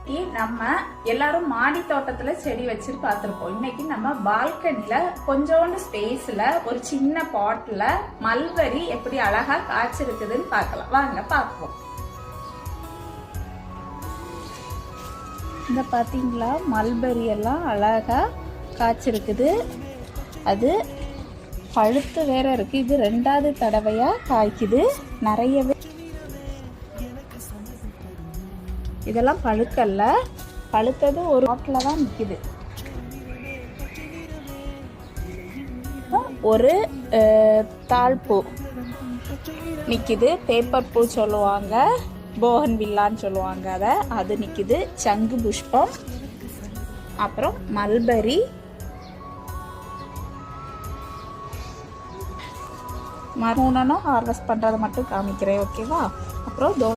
நம்ம எல்லாரும் மாடி தோட்டத்துல செடி வச்சு பார்த்திருப்போம். இன்னைக்கு நம்ம பால்கனில கொஞ்சோண்டு ஸ்பேஸ்ல ஒரு சின்ன பாட்ல மல்பரி எப்படி அழகா காய்ச்சிருக்குதுன்னு பார்க்கலாம். வாங்க பார்ப்போம். இந்த பாத்தீங்களா, மல்பரி எல்லாம் அழகா காய்ச்சிருக்குது. அது பழுத்து வேற இருக்கு. இது 2வது தடவையா காய்க்குது. நிறையவே இதெல்லாம் பழுக்கல்ல, பழுத்தது ஒரு பாட்டில் தான் நிற்கிது. ஒரு தாழ்பூ நிற்கிது, பேப்பர் பூ சொல்லுவாங்க, போகன் வில்லான்னு சொல்லுவாங்க. அது நிற்கிது. சங்கு புஷ்பம், அப்புறம் மல்பரி, மறுநாளும் ஹார்வெஸ்ட் பண்ணுறதை மட்டும் காமிக்கிறேன், ஓகேவா? அப்புறம்